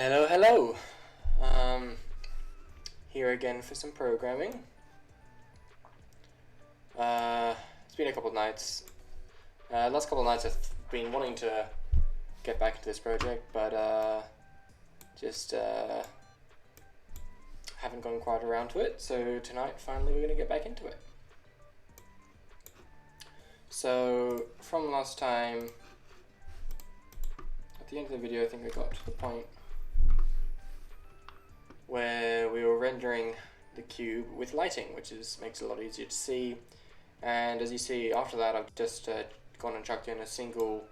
Hello, hello. Here again for some programming. It's been a couple of nights. Last couple of nights I've been wanting to get back into this project, but just haven't gone quite around to it. So tonight, finally, we're going to get back into it. So from last time, at the end of the video, I think I got to the point where we were rendering the cube with lighting, which makes it a lot easier to see. And as you see, after that, I've just gone and chucked in a single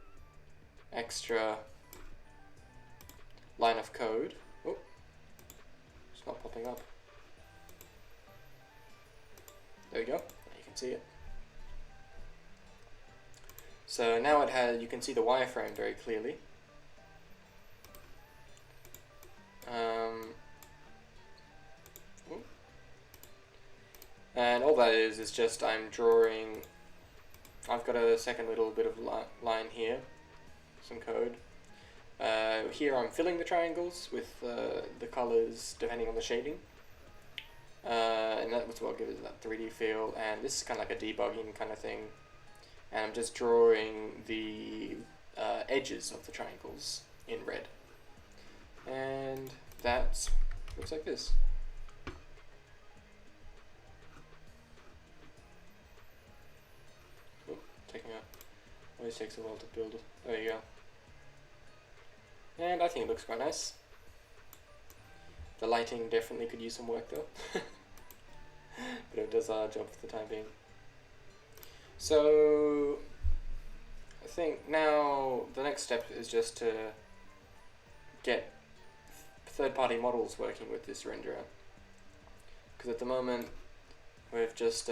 extra line of code. Oh, it's not popping up. There we go. You can see it. So now it has. You can see the wireframe very clearly. And all that is just I'm drawing. I've got a second little bit of line here, some code. Here I'm filling the triangles with the colors depending on the shading, and that was what gives it that 3D feel. And this is kind of like a debugging kind of thing. And I'm just drawing the edges of the triangles in red, and that looks like this. Always takes a while to build. There you go. And I think it looks quite nice. The lighting definitely could use some work though. But it does our job for the time being. So I think now the next step is just to get third-party models working with this renderer. Because at the moment we've just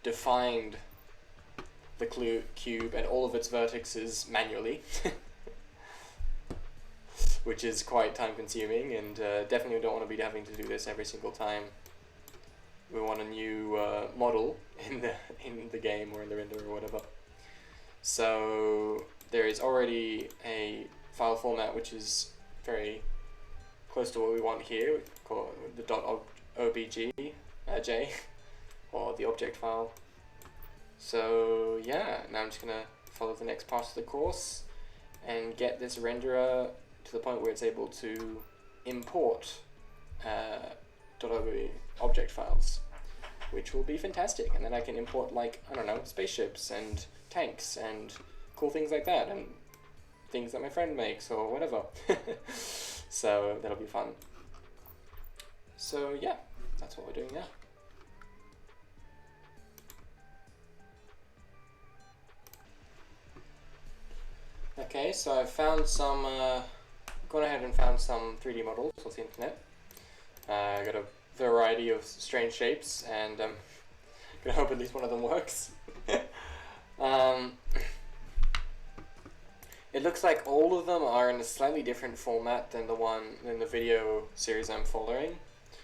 defined the cube and all of its vertices manually, which is quite time consuming, and definitely don't want to be having to do this every single time we want a new model in the game or in the render or whatever. So there is already a file format which is very close to what we want here, called the .obj j, or the object file. So yeah, now I'm just going to follow the next part of the course and get this renderer to the point where it's able to import .object files, which will be fantastic. And then I can import, like, I don't know, spaceships and tanks and cool things like that, and things that my friend makes or whatever. So that'll be fun. So yeah, that's what we're doing now. Okay, so I've found some, gone ahead and found some 3D models off the internet. I got a variety of strange shapes, and I'm gonna hope at least one of them works. It looks like all of them are in a slightly different format than the video series I'm following.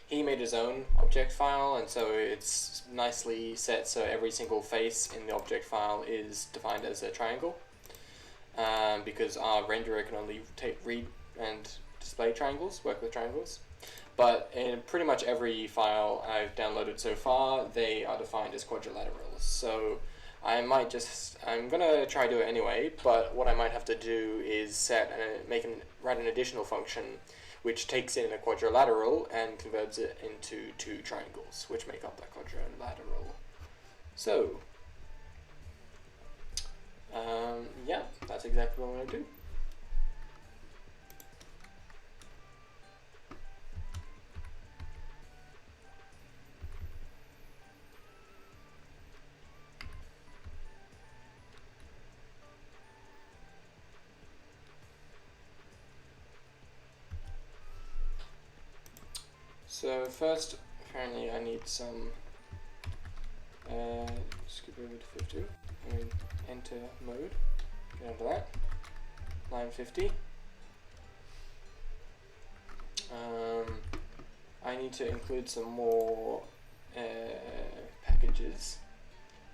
He made his own object file, and so it's nicely set so every single face in the object file is defined as a triangle. Because our renderer can only read and display triangles, work with triangles. But in pretty much every file I've downloaded so far, they are defined as quadrilaterals. So I'm gonna try to do it anyway, but what I might have to do is write an additional function which takes in a quadrilateral and converts it into two triangles, which make up that quadrilateral. So yeah, that's exactly what I'm going to do. So first, apparently I need some, skip over to 52, and enter mode. Get onto that. Line 50. I need to include some more packages,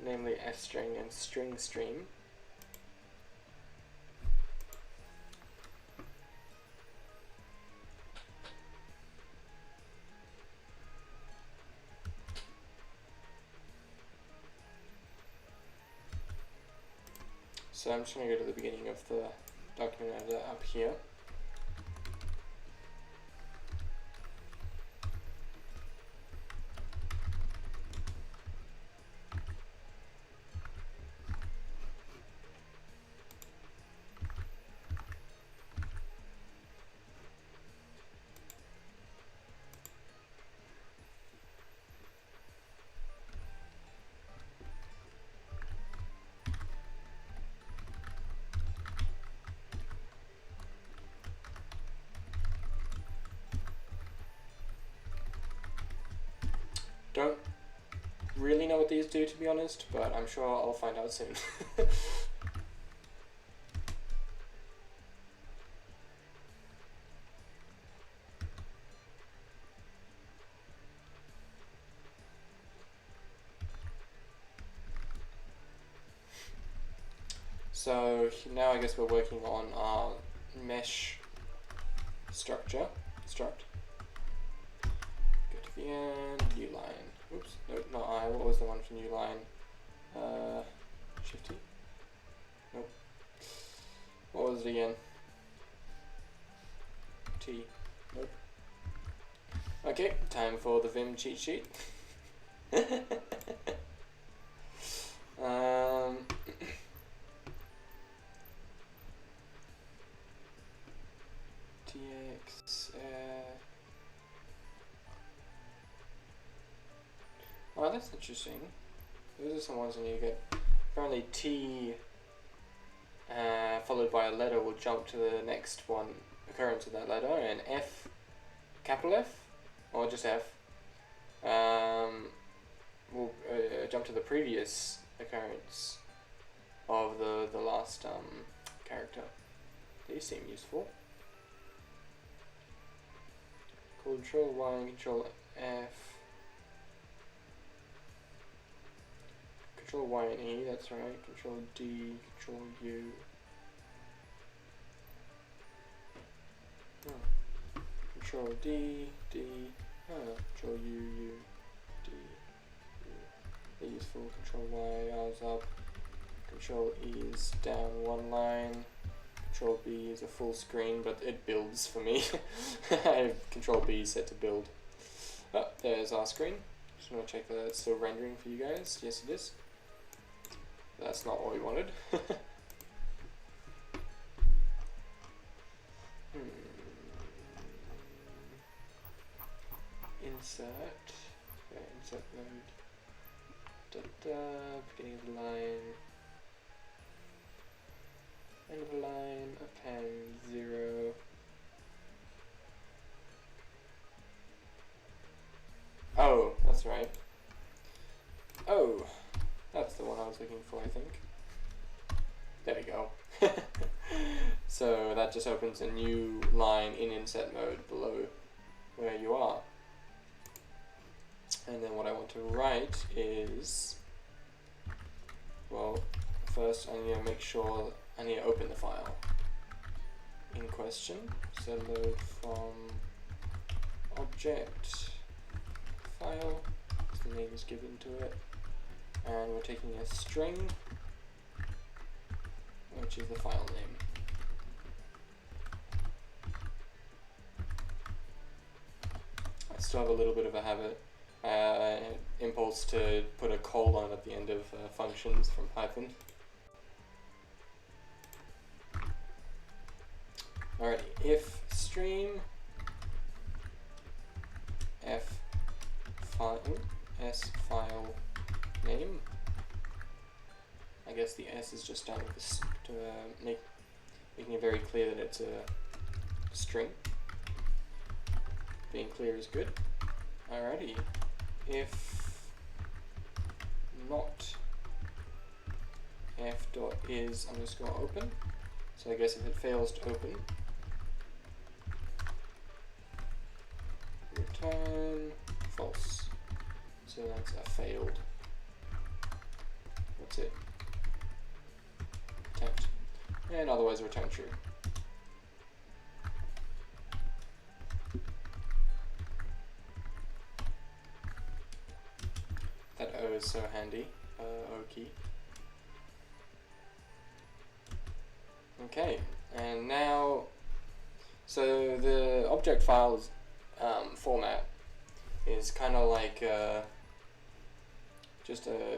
namely fstring and string stream. So I'm just going to go to the beginning of the document editor up here. Don't really know what these do, to be honest, but I'm sure I'll find out soon. So now I guess we're working on our mesh structure. Struct. Go to the end, new line. Oops, no, not I. What was the one for new line? Shift T? Nope. What was it again? T. Nope. Okay, time for the Vim cheat sheet. TX. Oh, that's interesting. Those are some ones I need to get. Apparently T followed by a letter will jump to the next one occurrence of that letter, and F, capital F, or just F, will jump to the previous occurrence of the last character. These seem useful. Control Y, Control F. Control Y and E, that's right. Control D, Control U. Oh. Control D, D, Control U, U, D, U. They're useful. Control Y, R's up. Control E is down one line. Control B is a full screen, but it builds for me. I have Control B set to build. Oh, there's our screen. Just want to check that it's still rendering for you guys. Yes, it is. That's not what we wanted. Insert. Okay, insert mode. Beginning of the line. End of the line. Append 0. Oh, that's right. Oh, that's the one I was looking for, I think. There we go. So that just opens a new line in inset mode below where you are. And then what I want to write is, well, first I need to make sure I need to open the file in question. So load from object file, as the name is given to it, and we're taking a string, which is the file name. I still have a little bit of a habit, impulse to put a colon at the end of functions from Python. Alrighty, if stream f file s file name. I guess the s is just done with this to making it very clear that it's a string. Being clear is good. Alrighty, if not f dot is underscore open. So I guess if it fails to open, return false. So that's a failed. That's it. Attempt. And otherwise return true. That O is so handy. O key. Okay, and now, so the object files format is kind of like just a.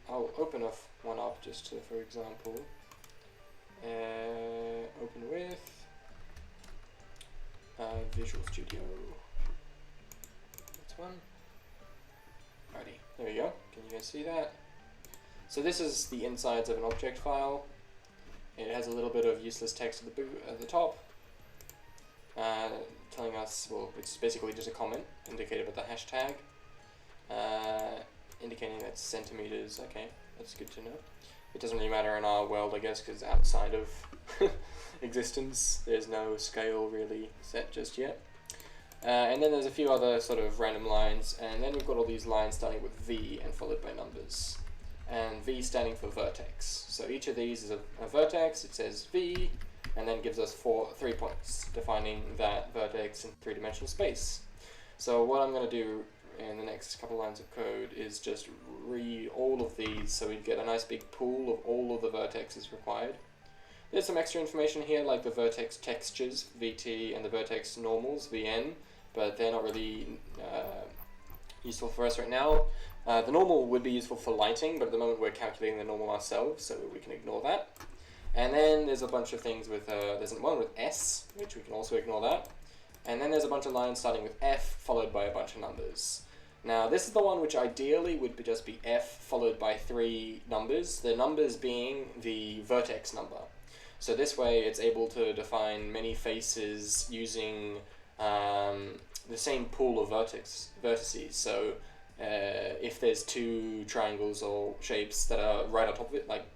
I'll open one up just to, for example, open with Visual Studio. That's one. Alrighty, there we go. Can you guys see that? So this is the insides of an object file. It has a little bit of useless text at the top, telling us, well, it's basically just a comment indicated by the hashtag, indicating that centimeters. Okay, that's good to know. It doesn't really matter in our world, I guess, because outside of existence, there's no scale really set just yet. And then there's a few other sort of random lines, and then we've got all these lines starting with V and followed by numbers. And V standing for vertex. So each of these is a vertex. It says V, and then gives us 3 points, defining that vertex in three-dimensional space. So what I'm going to do in the next couple lines of code is just read all of these so we get a nice big pool of all of the vertexes required. There's some extra information here, like the vertex textures, VT, and the vertex normals, VN, but they're not really useful for us right now. The normal would be useful for lighting, but at the moment we're calculating the normal ourselves, so we can ignore that. And then there's a bunch of things with, there's one with S, which we can also ignore that. And then there's a bunch of lines starting with F, followed by a bunch of numbers. Now this is the one which ideally would just be F, followed by 3 numbers, the numbers being the vertex number. So this way it's able to define many faces using the same pool of vertices. So if there's 2 triangles or shapes that are right on top of it, like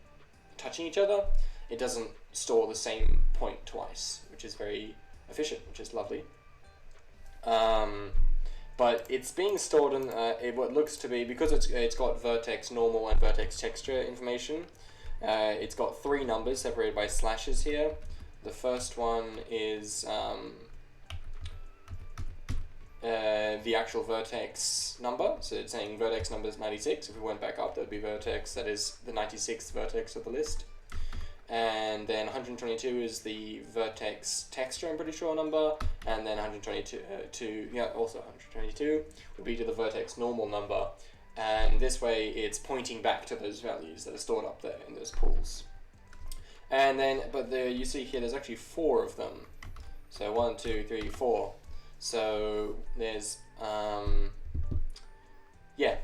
touching each other, it doesn't store the same point twice, which is very efficient, which is lovely. But it's being stored in what looks to be, because it's got vertex normal and vertex texture information. It's got 3 numbers separated by slashes here. The first one is the actual vertex number, so it's saying vertex number is 96. If we went back up, that would be vertex, that is the 96th vertex of the list. And then 122 is the vertex texture, I'm pretty sure, number, and then 122 would be to the vertex normal number, and this way it's pointing back to those values that are stored up there in those pools. And then, but you see here, there's actually 4 of them. So 1, 2, 3, 4. So there's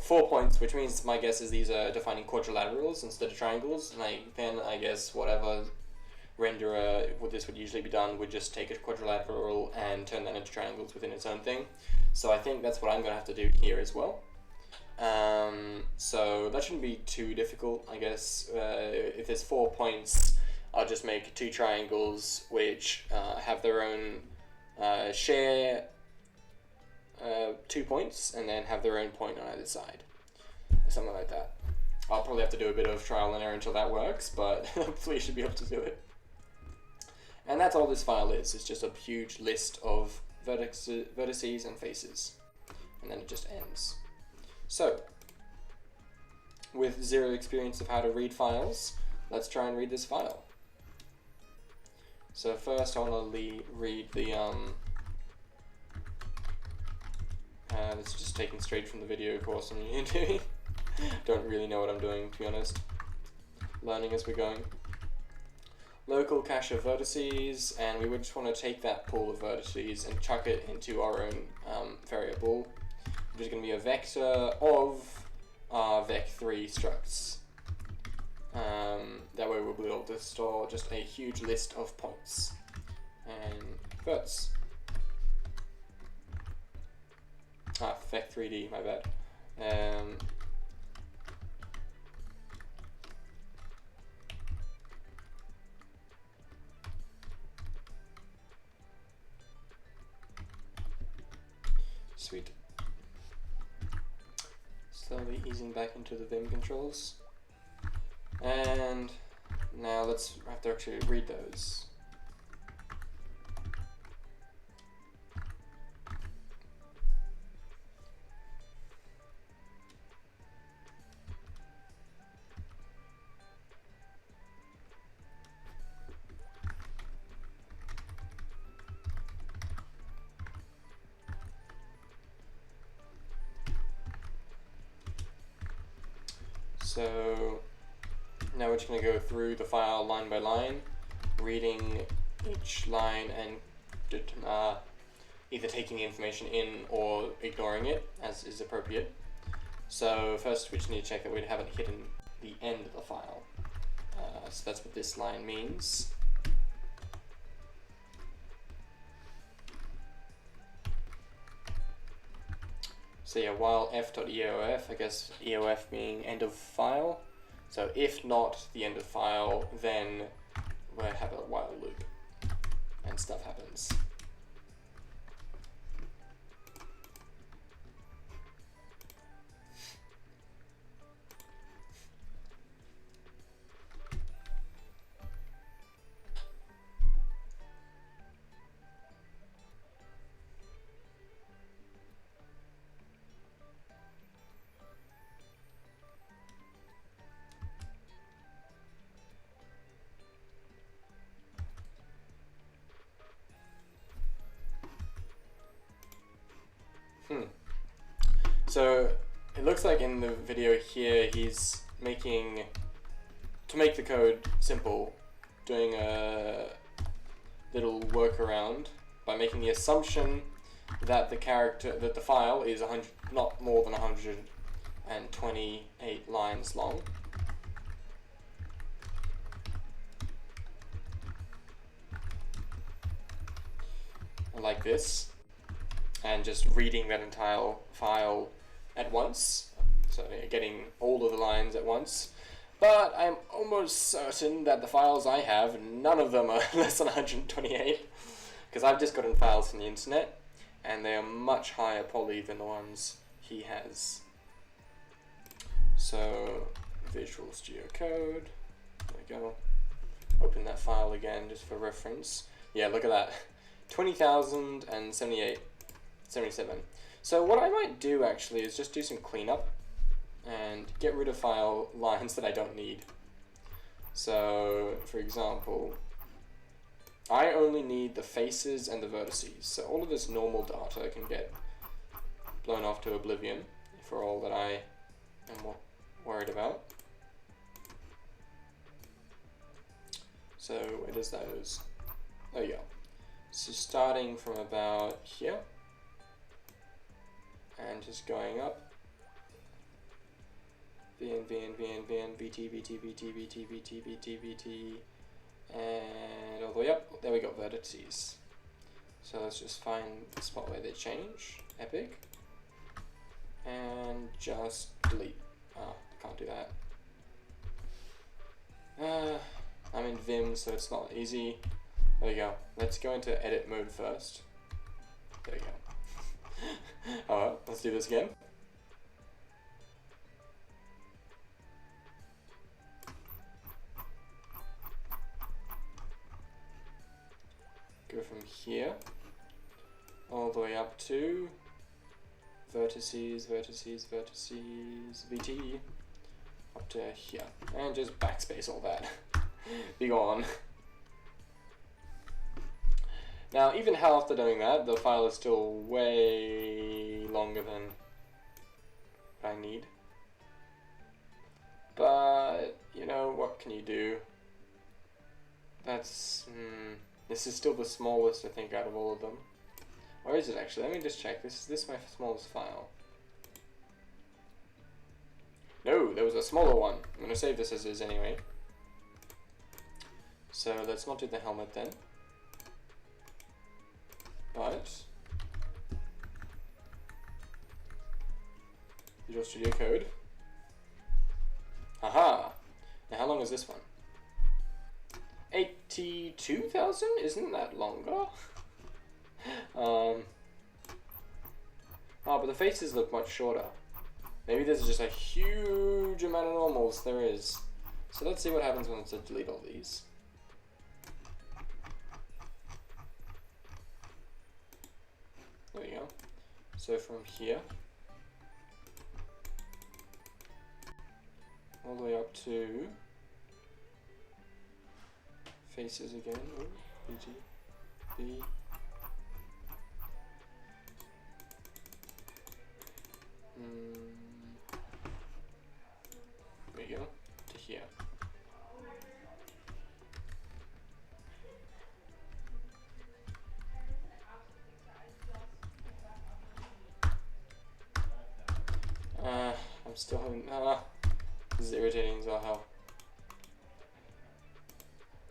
4 points, which means my guess is these are defining quadrilaterals instead of triangles. And then I guess whatever renderer this would usually be done would just take a quadrilateral and turn that into triangles within its own thing. So I think that's what I'm going to have to do here as well. So that shouldn't be too difficult, I guess. If there's 4 points, I'll just make 2 triangles which have their own share 2 points and then have their own point on either side. Something like that. I'll probably have to do a bit of trial and error until that works, but hopefully you should be able to do it. And that's all this file is. It's just a huge list of vertices and faces. And then it just ends. So, with 0 experience of how to read files, let's try and read this file. So first I want to read the, this is just taken straight from the video course I'm doing. Don't really know what I'm doing, to be honest. Learning as we're going. Local cache of vertices, and we would just want to take that pool of vertices and chuck it into our own variable, which is going to be a vector of our vec3 structs. That way we'll be able to store just a huge list of points and verts. vec3d, my bad. Sweet. Slowly easing back into the Vim controls. And now let's have to actually read those. So now we're just going to go through the file line by line, reading each line and either taking the information in or ignoring it as is appropriate. So first we just need to check that we haven't hidden the end of the file. So that's what this line means. So yeah, while f.eof, I guess eof being end of file. So if not the end of file, then we'll have a while loop and stuff happens. So it looks like in the video here he's making, to make the code simple, doing a little workaround by making the assumption that the file is not more than 128 lines long. Like this, and just reading that entire file at once, so getting all of the lines at once. But I'm almost certain that the files I have, none of them are less than 128, because I've just gotten files from the internet, and they are much higher poly than the ones he has. So, Visual Studio Code, there we go. Open that file again just for reference. Yeah, look at that. 20,077. So what I might do actually is just do some cleanup and get rid of file lines that I don't need. So for example, I only need the faces and the vertices. So all of this normal data can get blown off to oblivion for all that I am worried about. So where does those? There you go. So starting from about here and just going up, VN, BT, BT, BT, BT, BT, BT, BT, and all the way up. There we go, vertices. So let's just find the spot where they change, epic, and just delete. I can't do that. I'm in Vim, so it's not easy. There we go. Let's go into edit mode first. There we go. Alright, let's do this again. Go from here all the way up to vertices, VT, up to here. And just backspace all that. Be gone. Now, even after doing that, the file is still way longer than what I need. But, you know, what can you do? That's, this is still the smallest, I think, out of all of them. Or is it actually? Let me just check. Is this my smallest file? No, there was a smaller one. I'm going to save this as is anyway. So let's not do the helmet then. But Visual Studio Code. Aha! Now how long is this one? 82,000? Isn't that longer? But the faces look much shorter. Maybe there's just a huge amount of normals. There is. So let's see what happens when I delete all these. There we go. So from here all the way up to faces again. BG, B. There you still having... this is irritating as all hell.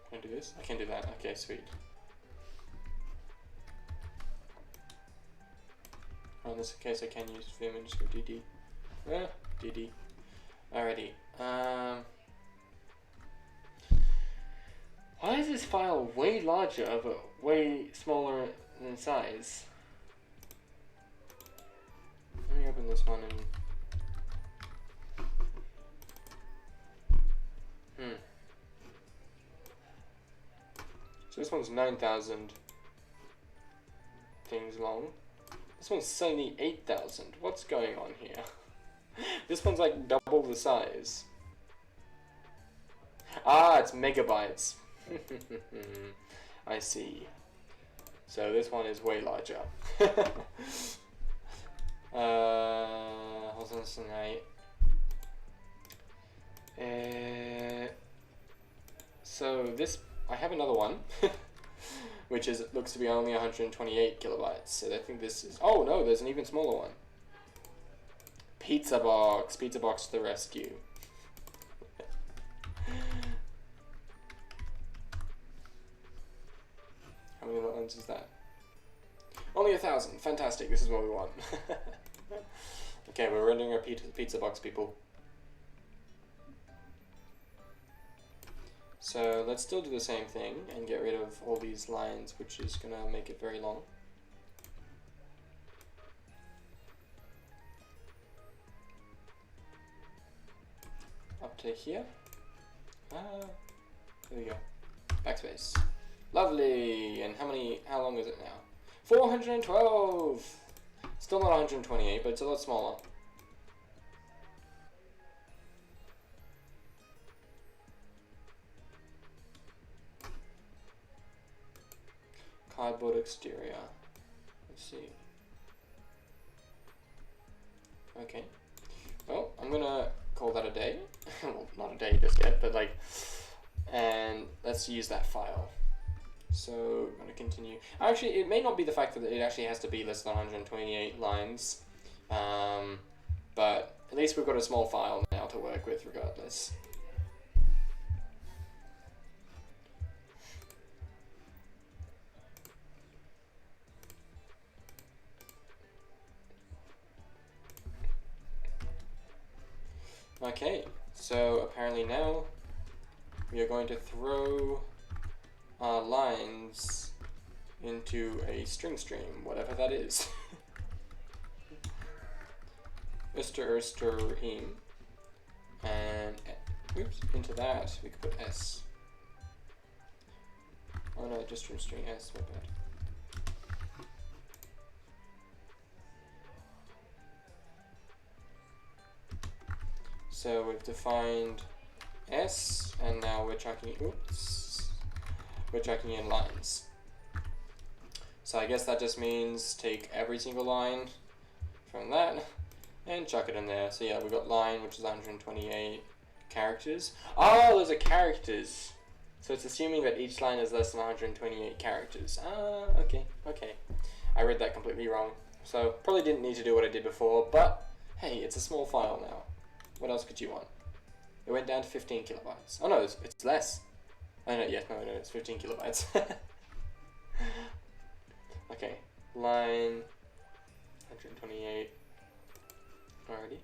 Can I do this? I can do that. Okay, sweet. In this case, I can use vim and just go dd. dd. Alrighty. Why is this file way larger but way smaller in size? Let me open this one and... So this one's 9,000 things long. This one's 78,000. What's going on here? This one's like double the size. Ah, it's megabytes. I see. So this one is way larger. Hold on tonight. So this, I have another one, which is looks to be only 128 kilobytes. So I think this is. Oh no, there's an even smaller one. Pizza box to the rescue. How many lines is that? Only 1,000. Fantastic. This is what we want. Okay, we're rendering our pizza box, people. So let's still do the same thing and get rid of all these lines, which is gonna make it very long. Up to here. There we go. Backspace. Lovely. And how long is it now? 412. Still not 128, but it's a lot smaller. Cardboard exterior. Let's see. Okay. Well, I'm gonna call that a day. Well, not a day just yet, but like, and let's use that file. So I'm gonna continue. Actually, it may not be the fact that it actually has to be less than 128 lines, but at least we've got a small file now to work with regardless. Okay, so apparently now we are going to throw our lines into a string stream, whatever that is. Erster im, and oops, into that we could put s. Oh no, just string s, my bad. So we've defined s, and now we're chucking, we're chucking in lines. So I guess that just means take every single line from that and chuck it in there. So yeah, we've got line, which is 128 characters. Oh, those are characters. So it's assuming that each line is less than 128 characters. Ah, okay. I read that completely wrong. So probably didn't need to do what I did before, but hey, it's a small file now. What else could you want? It went down to 15 kilobytes. Oh no, it's less. Oh no, yes, no, it's 15 kilobytes. Okay, line 128. Alrighty.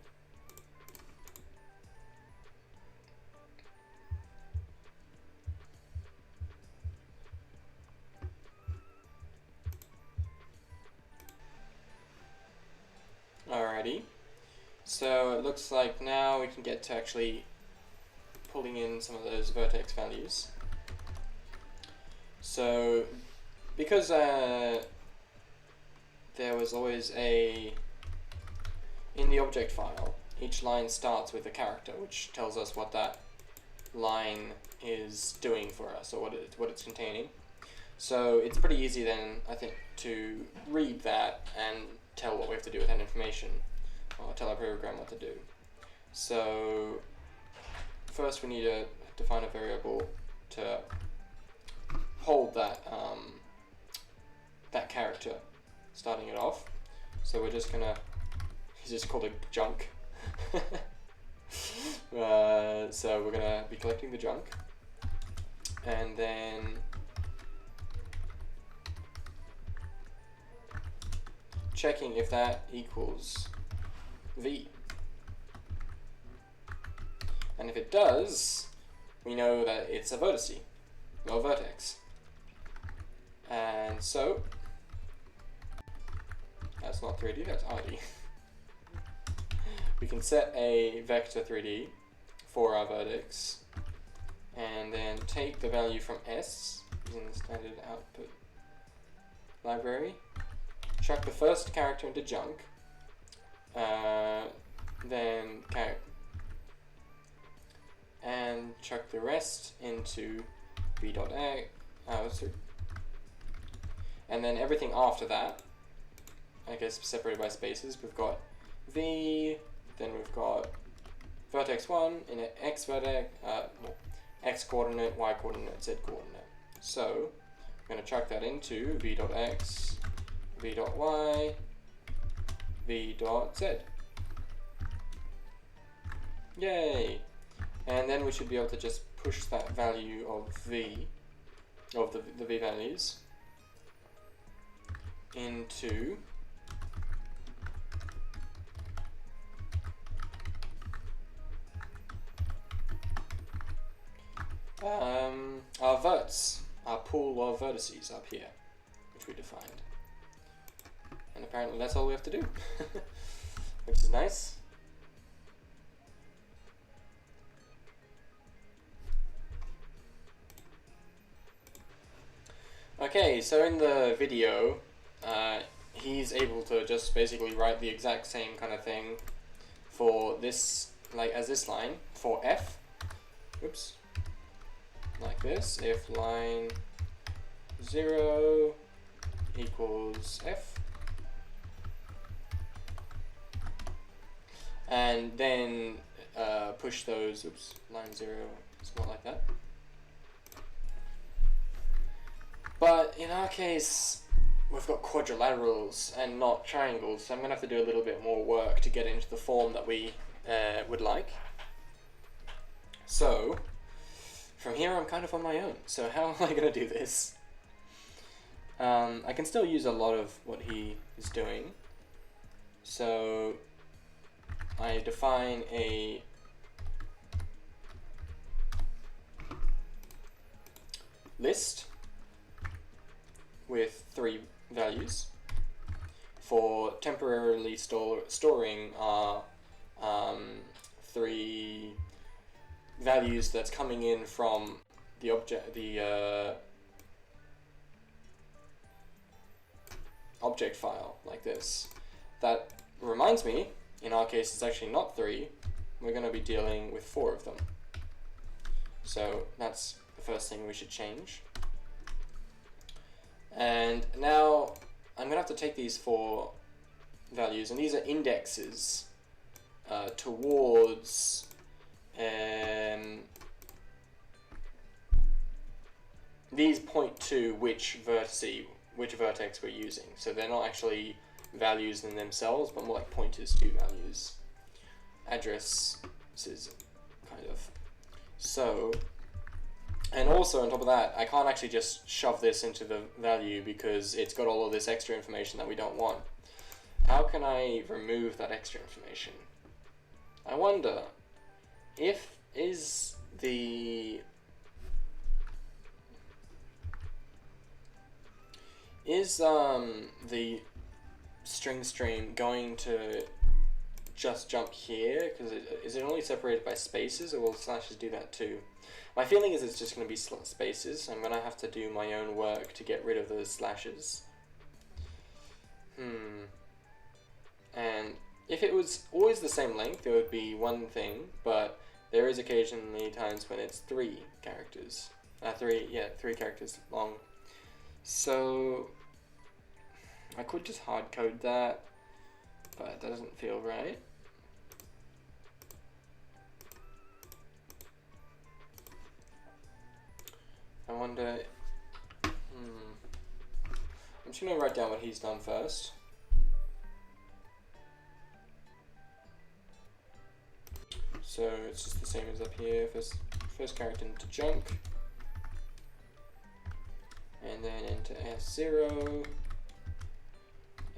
Alrighty. So it looks like now we can get to actually pulling in some of those vertex values. So because there was always in the object file, each line starts with a character, which tells us what that line is doing for us, or what it's containing. So it's pretty easy then, I think, to read that and tell what we have to do with that information, or tell our program what to do. So first we need to define a variable to hold that that character, starting it off. So we're just gonna, he's just called it junk. So we're gonna be collecting the junk, and then checking if that equals V. And if it does, we know that it's a vertex, or vertex. And so, that's not 3D, that's RD. We can set a vector 3D for our vertex, and then take the value from S, using the standard output library, chuck the first character into junk, then and chuck the rest into v.x, and then everything after that, I guess separated by spaces, we've got v, then we've got vertex 1 in an x vertex, x coordinate, y coordinate, z coordinate. So I'm going to chuck that into v.x, v.y, v.z. Yay! And then we should be able to just push that value of v, of the v values, into our verts, our pool of vertices up here, which we defined. And apparently that's all we have to do, which is nice. Okay, so in the video, he's able to just basically write the exact same kind of thing for this, like as this line, for f, oops, like this, if line 0 equals f, and then push those, oops, line 0, it's not like that. But in our case, we've got quadrilaterals and not triangles, so I'm going to have to do a little bit more work to get into the form that we would like. So, from here I'm kind of on my own, so how am I going to do this? I can still use a lot of what he is doing. So, I define a list with 3 values for temporarily storing our 3 values that's coming in from the object file, like this. That reminds me, in our case it's actually not 3, we're going to be dealing with 4 of them. So that's the first thing we should change. And now I'm going to have to take these 4 values, and these are indexes towards these point to which vertex we're using. So they're not actually values in themselves, but more like pointers to values. Addresses, kind of. So, and also on top of that, I can't actually just shove this into the value because it's got all of this extra information that we don't want. How can I remove that extra information? I wonder if the string stream going to just jump here? Because is it only separated by spaces, or will slashes do that too? My feeling is it's just going to be spaces. I'm going to have to do my own work to get rid of those slashes. And if it was always the same length, it would be one thing, but there is occasionally times when it's 3 characters. 3 characters long. So I could just hard code that, but that doesn't feel right. I wonder, I'm just going to write down what he's done first. So it's just the same as up here. First character into junk, and then into F0,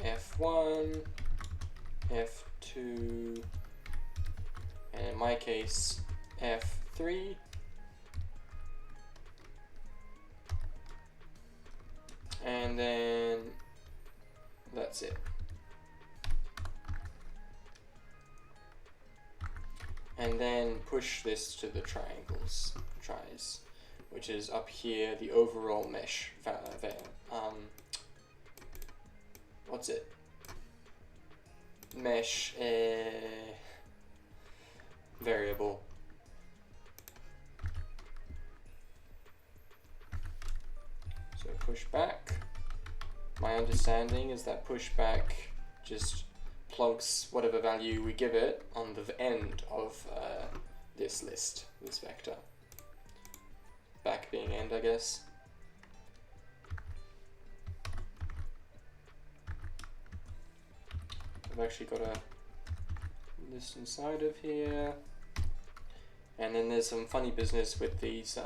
F1, F2, and in my case, F3. And then that's it. And then push this to the tries, which is up here, the overall mesh, what's it? Mesh variable. So push back. My understanding is that pushback just plonks whatever value we give it on the end of this list, this vector. Back being end, I guess. I've actually got a list inside of here. And then there's some funny business with these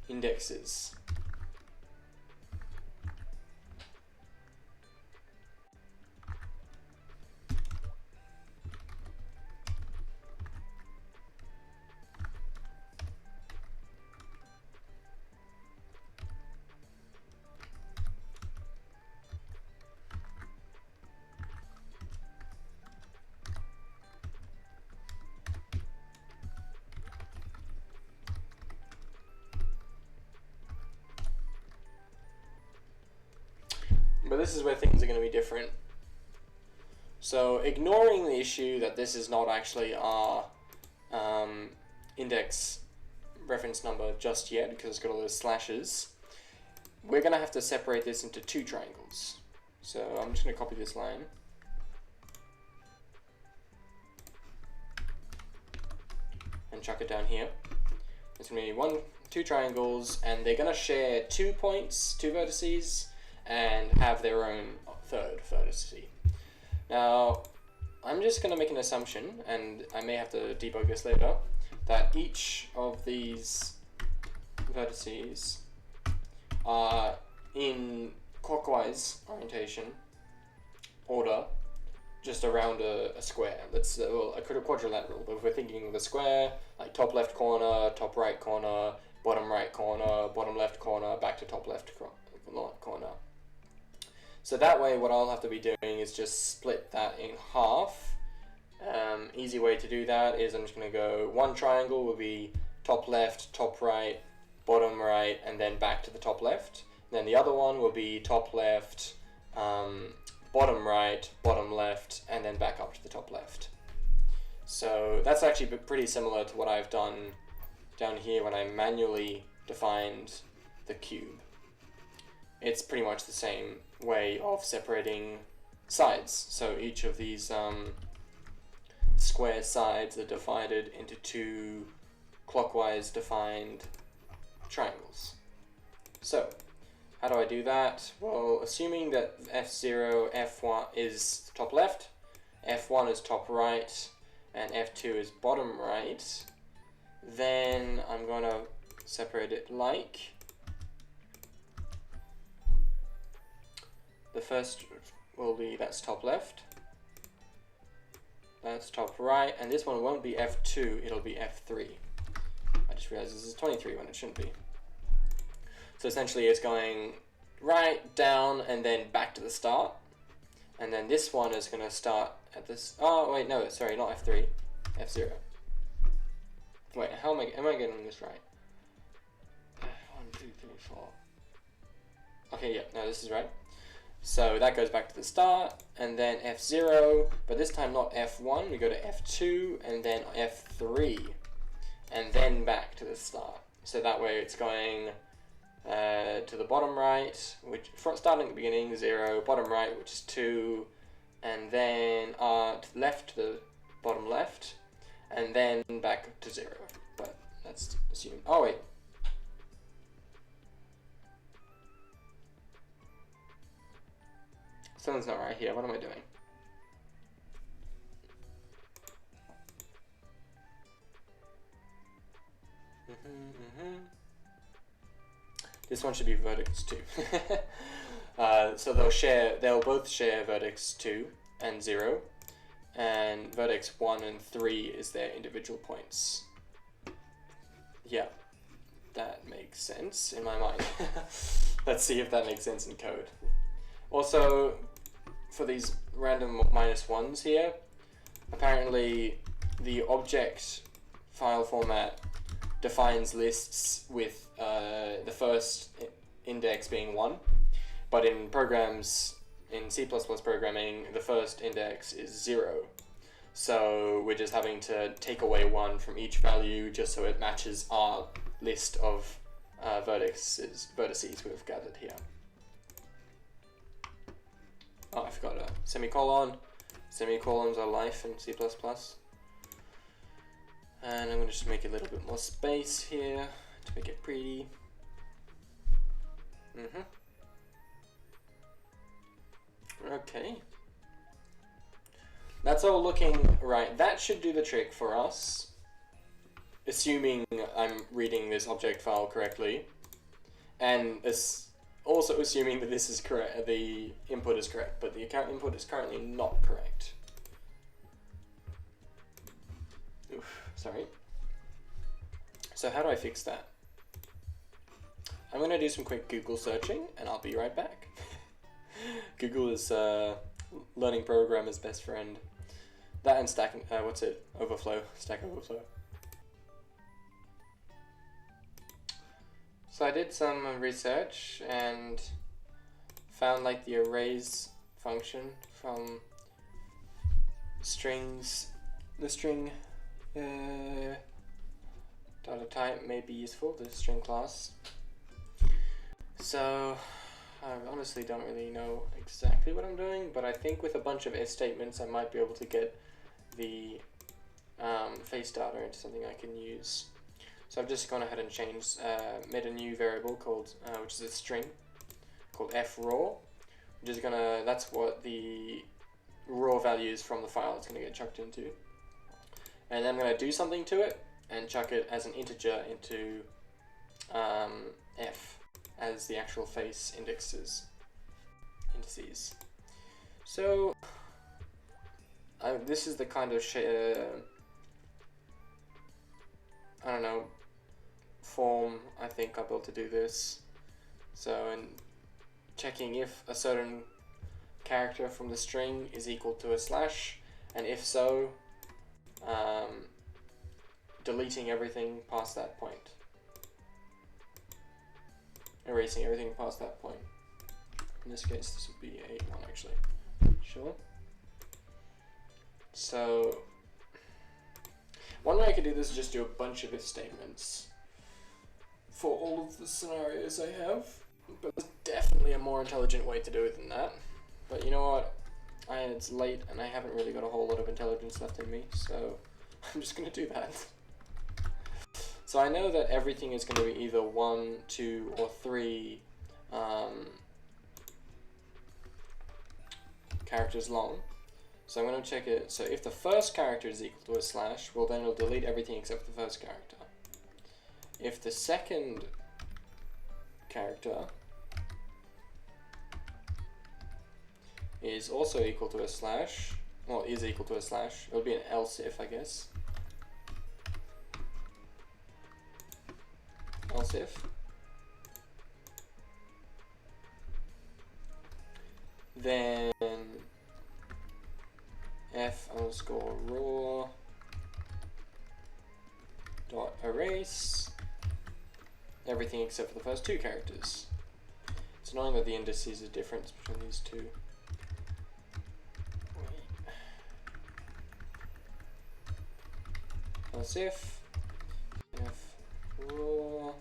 indexes. But this is where things are going to be different. So ignoring the issue that this is not actually our index reference number just yet because it's got all those slashes, we're going to have to separate this into two triangles. So I'm just going to copy this line. And chuck it down here. It's going to be two triangles, and they're going to share 2 points, 2 vertices, and have their own third vertice. Now, I'm just going to make an assumption, and I may have to debug this later, that each of these vertices are in clockwise orientation order, just around a square. Let's well, a quadrilateral, but if we're thinking of a square, like top left corner, top right corner, bottom right corner, bottom left corner, back to top left corner. So that way what I'll have to be doing is just split that in half. Easy way to do that is I'm just going to go, one triangle will be top left, top right, bottom right, and then back to the top left. And then the other one will be top left, bottom right, bottom left, and then back up to the top left. So that's actually pretty similar to what I've done down here when I manually defined the cube. It's pretty much the same way of separating sides. So each of these square sides are divided into two clockwise defined triangles. So how do I do that? Well, assuming that F0, F1 is top left, F1 is top right, and F2 is bottom right, then I'm going to separate it like the first will be, that's top left, that's top right, and this one won't be F2, it'll be F3. I just realized this is 23 when it shouldn't be. So essentially it's going right, down, and then back to the start. And then this one is going to start at this, oh wait, no, sorry, not F3, F0. Wait, am I getting this right? 1, 2, 3, 4. Okay, yeah, no, this is right. So that goes back to the start, and then F0, but this time not F1, we go to F2, and then F3, and then back to the start. So that way it's going to the bottom right, which starting at the beginning, 0, bottom right, which is 2, and then to the left to the bottom left, and then back to 0. But let's assume, oh wait. Something's not right here, what am I doing? This one should be vertex 2. So they'll both share vertex 2 and 0, and vertex 1 and 3 is their individual points. Yeah, that makes sense in my mind. Let's see if that makes sense in code. Also, for these random -1s here, apparently the object file format defines lists with the first index being 1, but in programs, in C++ programming, the first index is 0. So we're just having to take away 1 from each value just so it matches our list of vertices we've gathered here. Oh, I forgot a semicolon. Semicolons are life in C++. And I'm going to just make a little bit more space here to make it pretty. Okay. That's all looking right. That should do the trick for us, assuming I'm reading this object file correctly, and also assuming that this is correct, the input is correct, but the account input is currently not correct. Oof, sorry. So how do I fix that? I'm going to do some quick Google searching, and I'll be right back. Google is learning programmer's best friend. That and Stack Overflow, Stack Overflow. So I did some research and found like the arrays function from strings. The string data type may be useful, the string class. So I honestly don't really know exactly what I'm doing, but I think with a bunch of if statements I might be able to get the face data into something I can use. So I've just gone ahead and made a new variable called, which is a string, called fraw, which is that's what the raw values from the file is gonna get chucked into. And then I'm gonna do something to it and chuck it as an integer into f as the actual face indices. So this is the kind of I don't know, form I think I built to do this. So in checking if a certain character from the string is equal to a slash, and if so, deleting everything past that point. Erasing everything past that point. In this case, this would be a 1 actually. Sure. So one way I could do this is just do a bunch of if statements for all of the scenarios I have, but there's definitely a more intelligent way to do it than that. But you know what? It's late and I haven't really got a whole lot of intelligence left in me, so I'm just going to do that. So I know that everything is going to be either 1, 2, or 3 characters long. So I'm going to check it. So if the first character is equal to a slash, well then it'll delete everything except the first character. If the second character is also equal to a slash, well, is equal to a slash, it'll be an else if, I guess. Else if. Then f underscore raw dot erase everything except for the first two characters. It's annoying that the indices are different between these two. Else if f raw,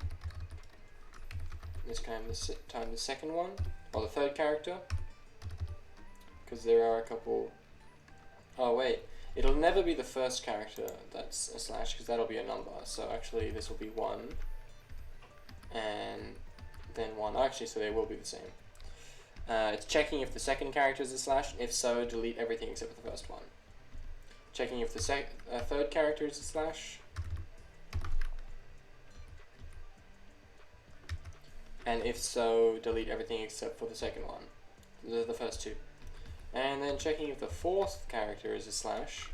this time the second one, or the third character, because there are a couple. Oh wait, it'll never be the first character that's a slash, because that'll be a number. So actually this will be 1, and then 1. Actually, so they will be the same. It's checking if the second character is a slash, and if so, delete everything except for the first one. Checking if the third character is a slash. And if so, delete everything except for the second one, the first two. And then checking if the fourth character is a slash,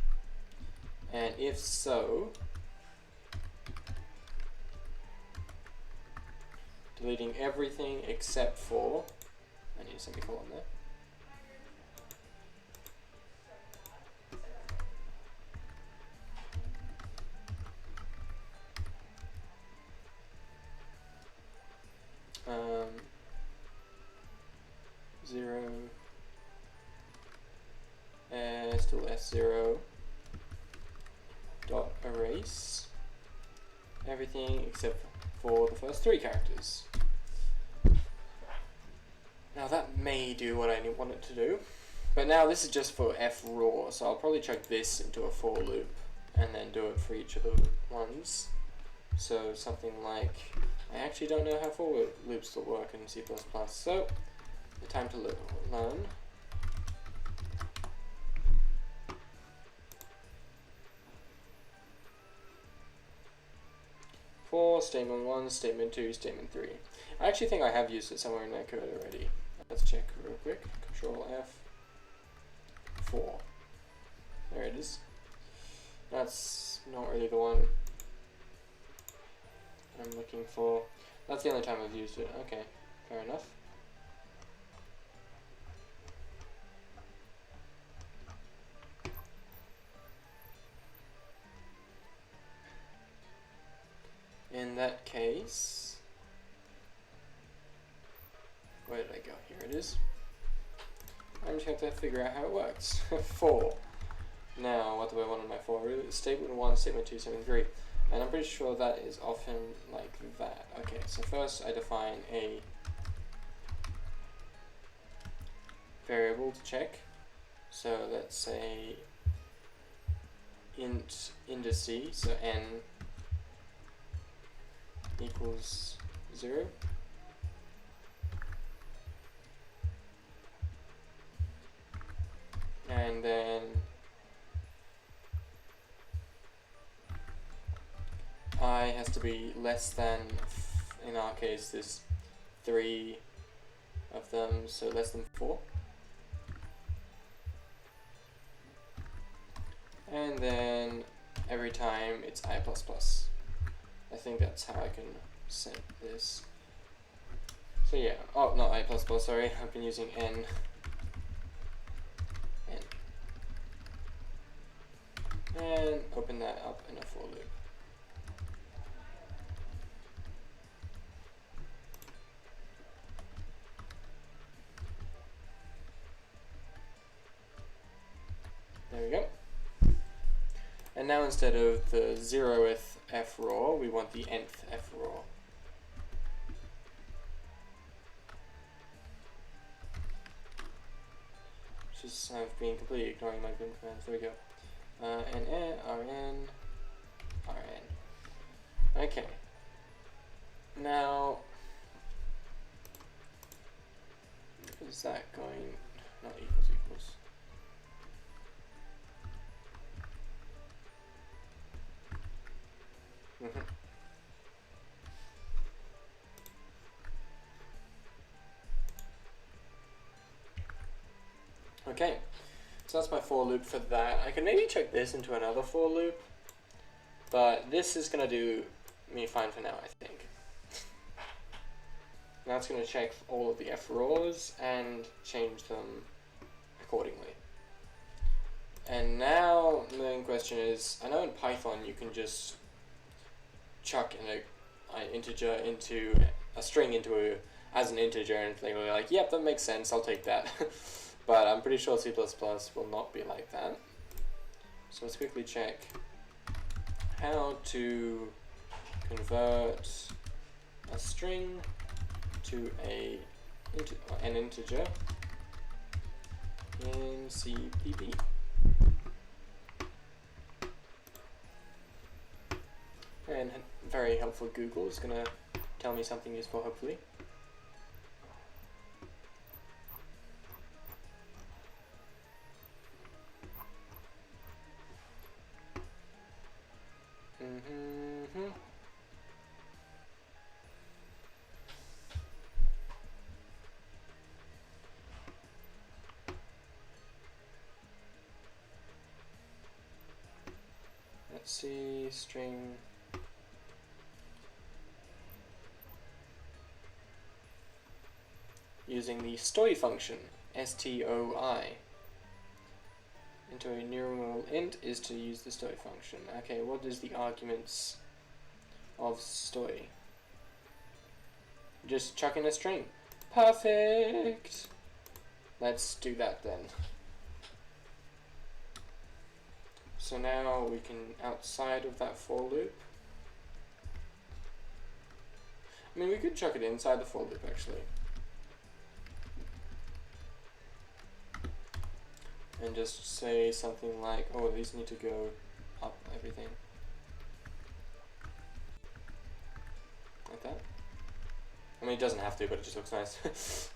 and if so, deleting everything except for, I need a semicolon there. Zero, still S0 dot erase everything except for the first three characters. Now that may do what I want it to do, but now this is just for f raw, so I'll probably chuck this into a for loop and then do it for each of the ones. So something like, I actually don't know how for loops will work in C++, so the time to learn. For statement 1, statement 2, statement 3. I actually think I have used it somewhere in my code already. Let's check real quick. Control F. 4. There it is. That's not really the one I'm looking for. That's the only time I've used it. Okay, fair enough. In that case, where did I go? Here it is. I'm just going to have to figure out how it works. 4. Now, what do I want in my for? Statement 1, statement 2, statement 3. And I'm pretty sure that is often like that. Okay, so first I define a variable to check. So let's say int indices, so n equals 0. And then I has to be less than, in our case, there's 3 of them, so less than 4. And then every time it's I++. I think that's how I can set this. So yeah, oh, not I++, sorry, I've been using n. And open that up in a for loop. There we go. And now instead of the 0th f raw, we want the nth f raw. Just I've been completely ignoring my Vim commands. There we go. rn. Okay. Now, is that going? Not equals. Okay, so that's my for loop for that. I can maybe check this into another for loop, but this is going to do me fine for now, I think. Now it's going to check all of the f raws and change them accordingly. And now the main question is, I know in Python you can just chuck an integer into a string into as an integer, and they'll be like, yep, that makes sense, I'll take that. But I'm pretty sure C++ will not be like that. So let's quickly check how to convert a string to an integer in CPP. And very helpful Google is going to tell me something useful, hopefully. C string using the stoi function, stoi. Into a numeral int is to use the stoi function. Okay, what is the arguments of stoi? Just chuck in a string. Perfect! Let's do that then. So now we can, outside of that for loop, I mean we could chuck it inside the for loop actually. And just say something like, oh, these need to go up, everything. Like that. I mean, it doesn't have to, but it just looks nice.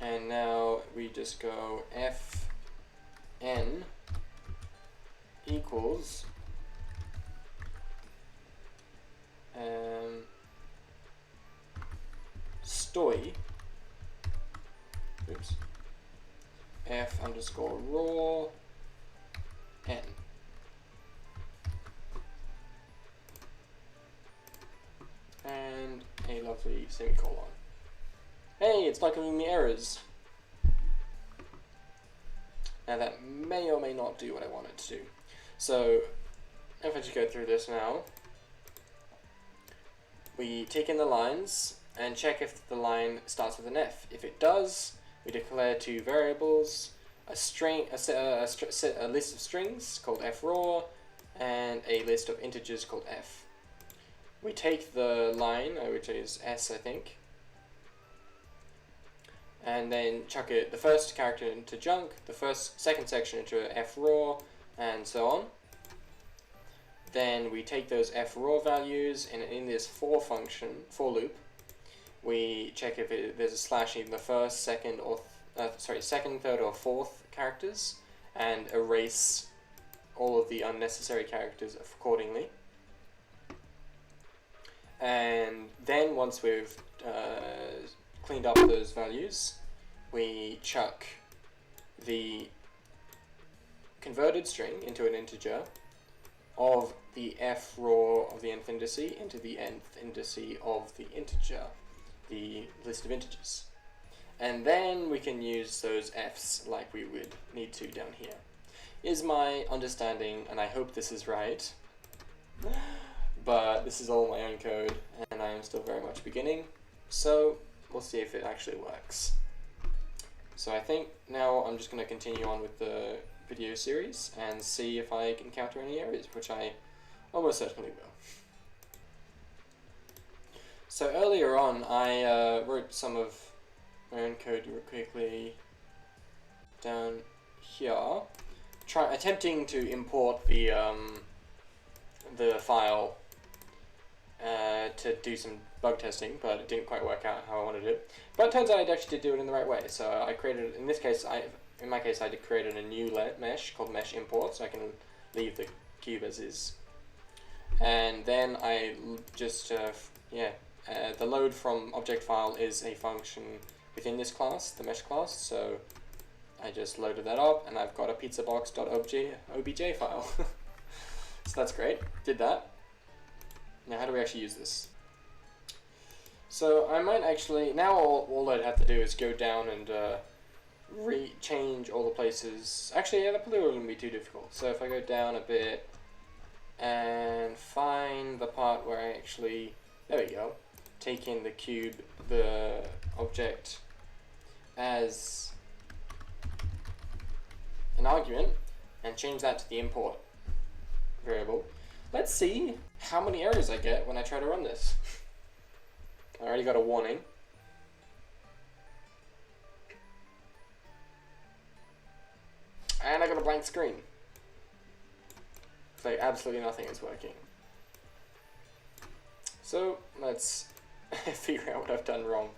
And now we just go fn equals stoi, oops, f underscore raw n. And a lovely semicolon. Hey, it's not giving me errors. Now that may or may not do what I want it to do. So, if I just go through this now, we take in the lines and check if the line starts with an F. If it does, we declare two variables, a list of strings called fraw, and a list of integers called f. We take the line, which is S, I think, and then chuck it, the first character into junk, the second section into fraw, and so on. Then we take those fraw values, and in this for function, for loop, we check if there's a slash in the first, second, or second, third, or fourth characters, and erase all of the unnecessary characters accordingly. And then once we've cleaned up those values, we chuck the converted string into an integer of the fraw of the nth indice into the nth indice of the integer, the list of integers. And then we can use those f's like we would need to down here. Is my understanding, and I hope this is right, but this is all my own code and I am still very much beginning, so we'll see if it actually works. So I think now I'm just going to continue on with the video series and see if I encounter any errors, which I almost certainly will. So earlier on I wrote some of my own code real quickly down here, attempting to import the file to do some bug testing, but it didn't quite work out how I wanted it. But it turns out I actually did do it in the right way. So I created, in this case, in my case, I created a new mesh called mesh import, so I can leave the cube as is. And then I just, the load from object file is a function within this class, the mesh class. So I just loaded that up, and I've got a pizzabox.obj file. So that's great. Did that. Now how do we actually use this? So I might actually, now all I'd have to do is go down and change all the places. Actually, yeah, that probably wouldn't be too difficult. So if I go down a bit and find the part where I actually, there we go, take in the cube, the object as an argument and change that to the import variable. Let's see how many errors I get when I try to run this. I already got a warning. And I got a blank screen. It's like absolutely nothing is working. So let's figure out what I've done wrong.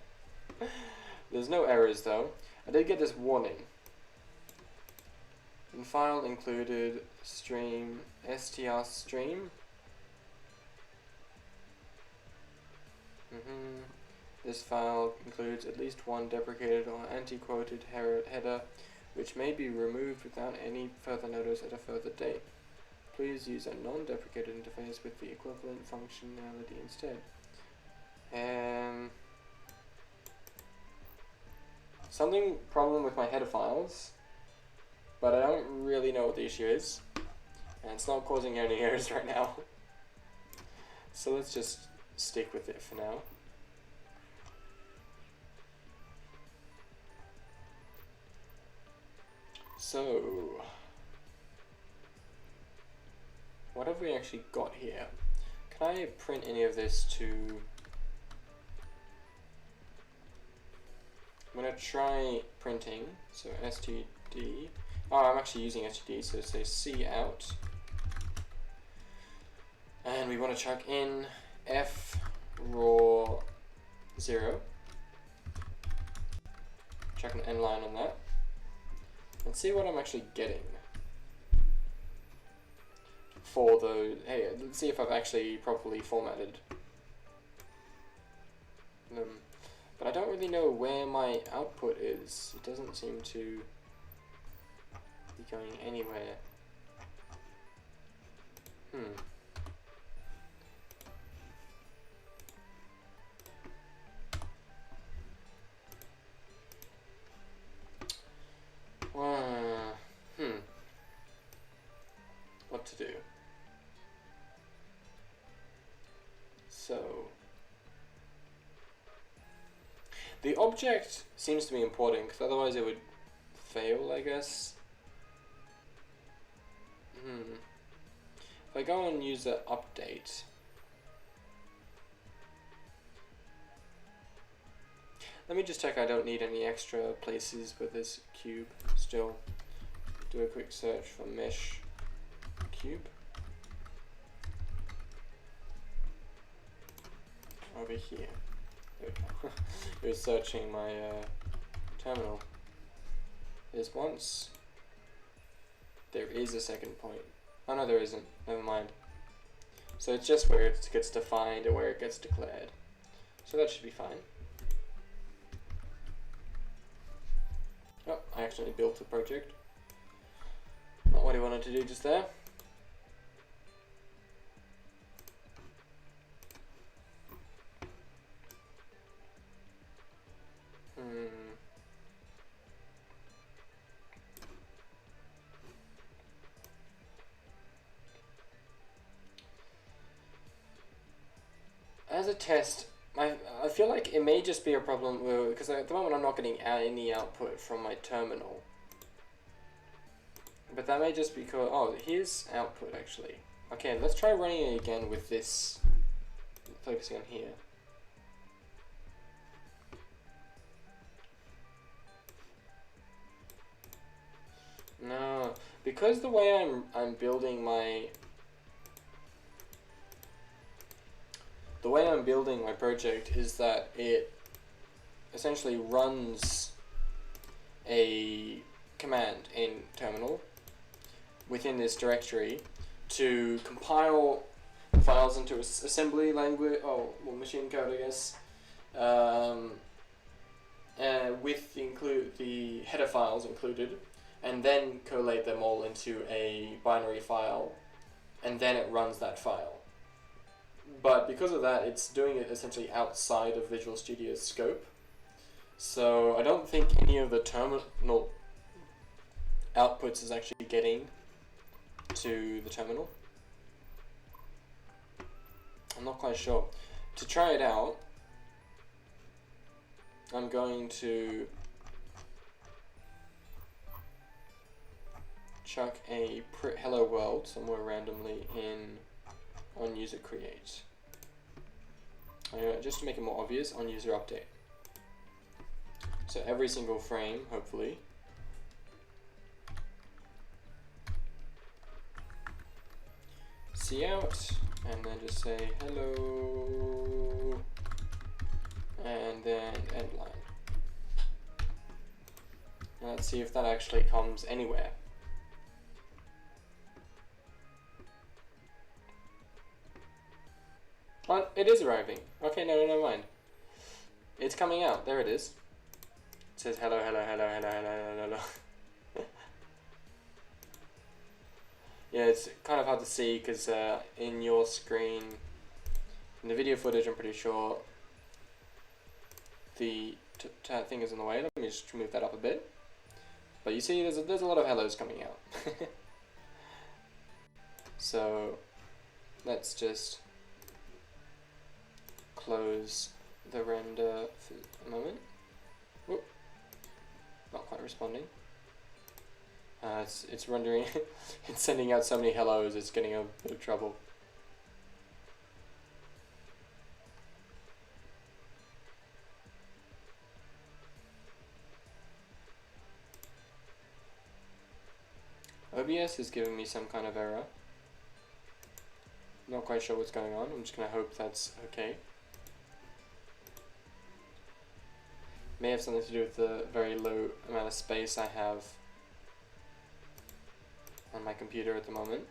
There's no errors though. I did get this warning. In file included stream str stream. This file includes at least one deprecated or anti-quoted header which may be removed without any further notice at a further date. Please use a non-deprecated interface with the equivalent functionality instead. Something problem with my header files, but I don't really know what the issue is, and it's not causing any errors right now. So let's just stick with it for now. So, what have we actually got here? Can I print any of this to... I'm going to try printing, so std. Oh, I'm actually using std, so say C out. And we want to chuck in f raw 0. Chuck an end line on that. Let's see what I'm actually getting for the... Hey, let's see if I've actually properly formatted them. But I don't really know where my output is. It doesn't seem to be going anywhere. What to do? So... the object seems to be important, because otherwise it would fail, I guess. If I go on user update, let me just check I don't need any extra places with this cube still. Do a quick search for mesh cube. Over here. There we go. It was searching my terminal. There's once. There is a second point. Oh no, there isn't. Never mind. So it's just where it gets defined and where it gets declared. So that should be fine. Oh, I actually built a project. Not what I wanted to do just there. As a test, I feel like it may just be a problem because at the moment I'm not getting any output from my terminal. But that may just be because... oh, here's output actually. Okay, let's try running it again with this. Focusing on here. No, because the way I'm building my... the way I'm building my project is that it essentially runs a command in terminal within this directory to compile files into assembly language, well, machine code, I guess, with the header files included, and then collate them all into a binary file, and then it runs that file. But because of that, it's doing it essentially outside of Visual Studio's scope. So I don't think any of the terminal outputs is actually getting to the terminal. I'm not quite sure. To try it out, I'm going to chuck a hello world somewhere randomly on user create. Just to make it more obvious, on user update. So every single frame, hopefully, C out, and then just say hello, and then end line. And let's see if that actually comes anywhere. Oh, it is arriving. Okay, no, never mind. It's coming out. There it is. It says hello, hello, hello, hello, hello, hello, hello. Yeah, it's kind of hard to see because in your screen, in the video footage, I'm pretty sure the thing is in the way. Let me just move that up a bit. But you see, there's a lot of hellos coming out. So let's just close the render for a moment. Whoop. Not quite responding. It's rendering. It's sending out so many hellos. It's getting a bit of trouble. OBS is giving me some kind of error. Not quite sure what's going on. I'm just gonna hope that's okay. May have something to do with the very low amount of space I have on my computer at the moment.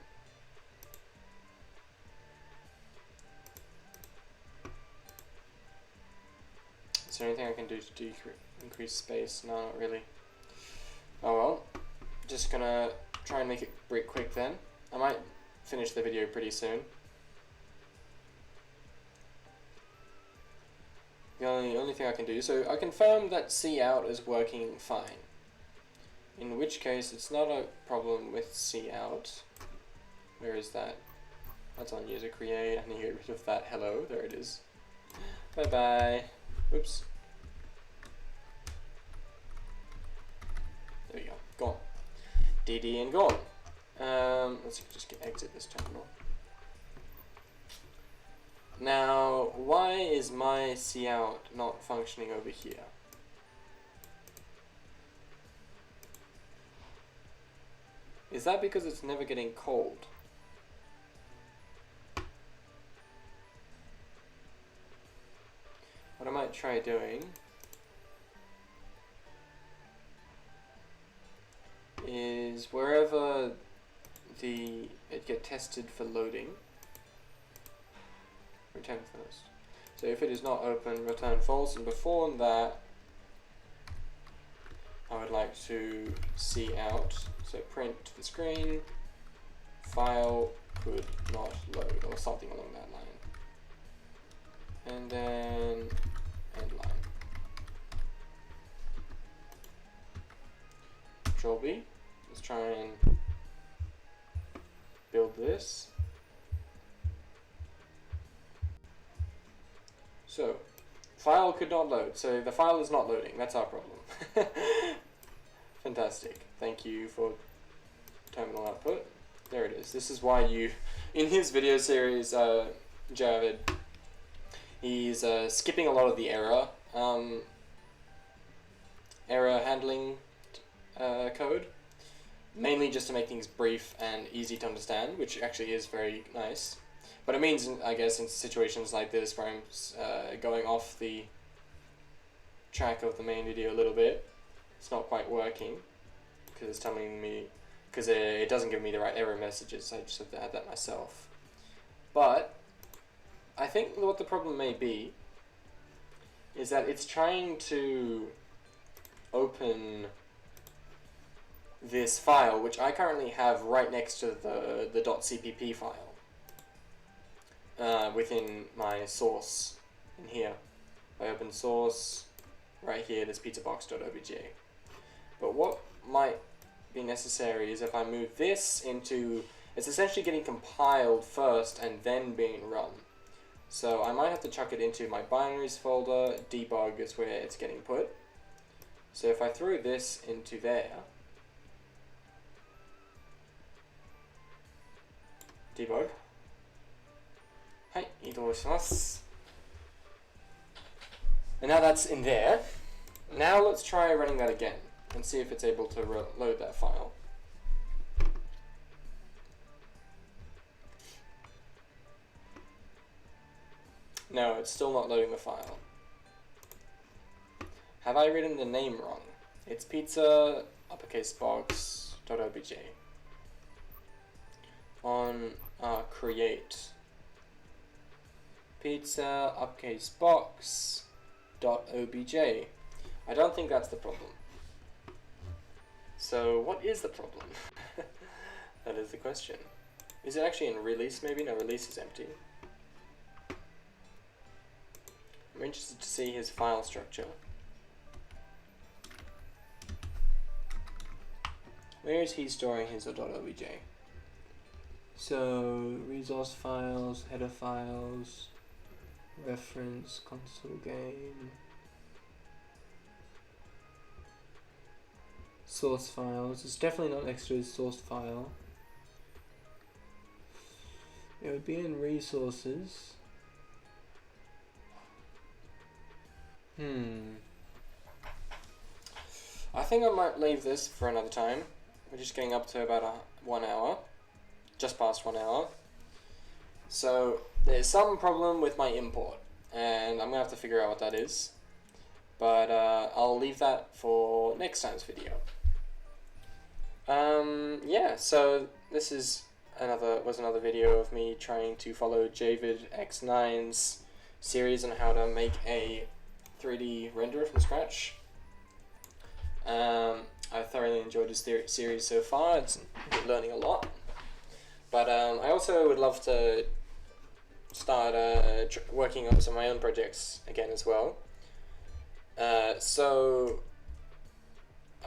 Is there anything I can do to increase space? No, not really. Oh well. Just gonna try and make it pretty quick then. I might finish the video pretty soon. The only thing I can do, so I confirm that cout is working fine. In which case, it's not a problem with cout. Where is that? That's on user create. I need to get rid of that. Hello, there it is. Bye bye. Oops. There we go. Gone. DD and gone. Let's just exit this terminal. Now, why is my cout not functioning over here? Is that because it's never getting cold? What I might try doing is wherever it gets tested for loading, return first. So if it is not open, return false, and before that I would like to cout, so print to the screen, file could not load, or something along that line. And then end line. Control B. Let's try and build this. So, file could not load. So the file is not loading. That's our problem. Fantastic. Thank you for terminal output. There it is. This is why you, in his video series, Javid, he's skipping a lot of the error handling code, mainly just to make things brief and easy to understand, which actually is very nice. But it means, I guess, in situations like this where I'm going off the track of the main video a little bit, it's not quite working because it's telling me, because it doesn't give me the right error messages. I just have to add that myself. But I think what the problem may be is that it's trying to open this file, which I currently have right next to the .cpp file within my source in here. If I open source, right here, there's pizzabox.obj. But what might be necessary is if I move this into, it's essentially getting compiled first and then being run. So I might have to chuck it into my binaries folder. Debug is where it's getting put. So if I throw this into there, debug. はい、移動します. And now that's in there. Now let's try running that again and see if it's able to load that file. No, it's still not loading the file. Have I written the name wrong? It's pizza uppercase box.obj. On create, pizza uppercase box.obj. I don't think that's the problem. So what is the problem? That is the question. Is it actually in release maybe? No, release is empty. I'm interested to see his file structure. Where is he storing his .obj? So, resource files, header files, reference, console game, source files. It's definitely not next to his source file. It would be in resources. I think I might leave this for another time. We're just getting up to about 1 hour. Just past 1 hour. So there's some problem with my import, and I'm gonna have to figure out what that is. But I'll leave that for next time's video. Yeah, so this is another video of me trying to follow JvidX9's series on how to make a 3D renderer from scratch. I thoroughly enjoyed this series so far. It's been learning a lot. But I also would love to start working on some of my own projects again as well. So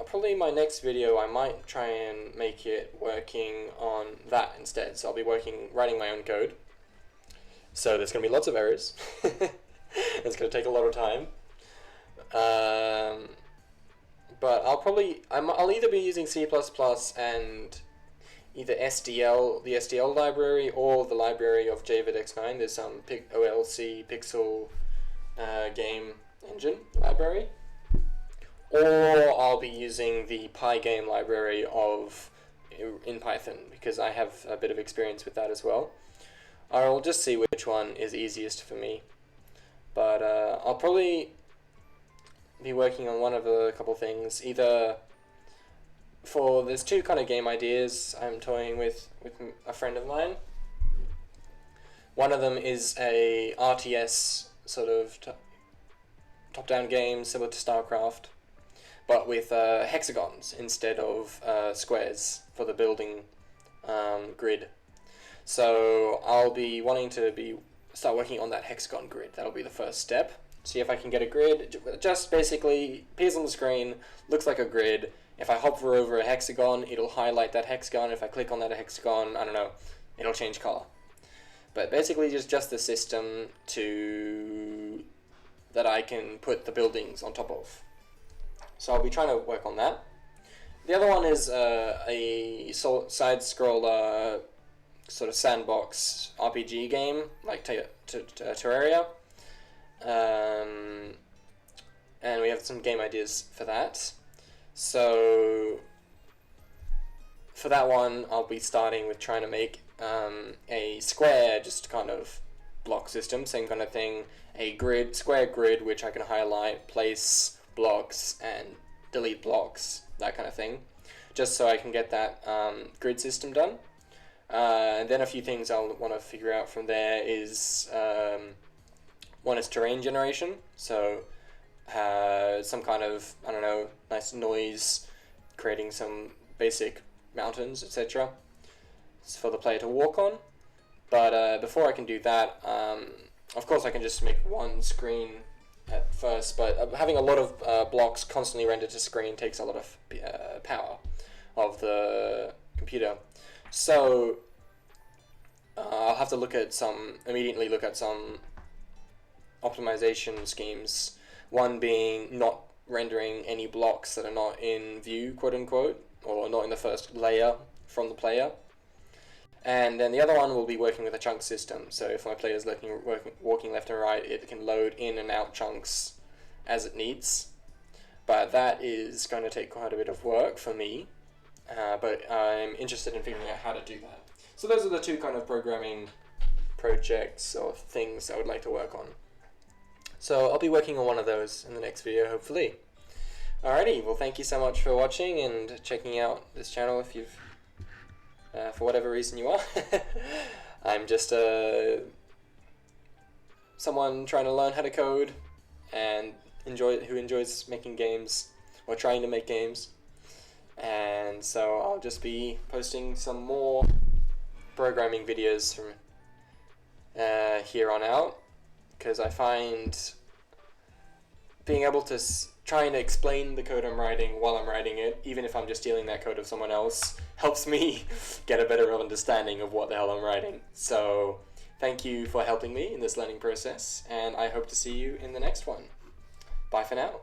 probably my next video I might try and make it working on that instead. So I'll be writing my own code. So there's going to be lots of errors. It's going to take a lot of time. But I'll either be using C++ and either the SDL library or the library of JvidX9. There's some OLC Pixel game engine library. Or I'll be using the Pygame library in Python, because I have a bit of experience with that as well. I'll just see which one is easiest for me. But I'll probably be working on one of a couple things. There's two kind of game ideas I'm toying with a friend of mine. One of them is a RTS sort of top-down game similar to StarCraft, but with hexagons instead of squares for the building grid. So I'll be wanting to start working on that hexagon grid. That'll be the first step. See if I can get a grid. Just basically appears on the screen, looks like a grid. If I hover over a hexagon, it'll highlight that hexagon. If I click on that hexagon, I don't know, it'll change color. But basically just the system that I can put the buildings on top of. So I'll be trying to work on that. The other one is a side-scroller sort of sandbox RPG game, like Terraria. And we have some game ideas for that. So for that one, I'll be starting with trying to make a square, just kind of block system, same kind of thing. A square grid, which I can highlight, place blocks, and delete blocks, that kind of thing, just so I can get that grid system done. And then a few things I'll want to figure out from there is one is terrain generation, so some kind of, I don't know, nice noise, creating some basic mountains, etc. It's for the player to walk on. But before I can do that, of course I can just make one screen at first, but having a lot of blocks constantly rendered to screen takes a lot of power of the computer. So I'll have to immediately look at some optimization schemes. One being not rendering any blocks that are not in view, quote unquote, or not in the first layer from the player. And then the other one will be working with a chunk system. So if my player is walking left and right, it can load in and out chunks as it needs. But that is going to take quite a bit of work for me. But I'm interested in figuring out how to do that. So those are the two kind of programming projects or things I would like to work on. So I'll be working on one of those in the next video, hopefully. Alrighty, well thank you so much for watching and checking out this channel if you've, for whatever reason you are. I'm just someone trying to learn how to code and who enjoys making games, or trying to make games. And so I'll just be posting some more programming videos from here on out, because I find being able to try and explain the code I'm writing while I'm writing it, even if I'm just stealing that code of someone else, helps me get a better understanding of what the hell I'm writing. So thank you for helping me in this learning process, and I hope to see you in the next one. Bye for now.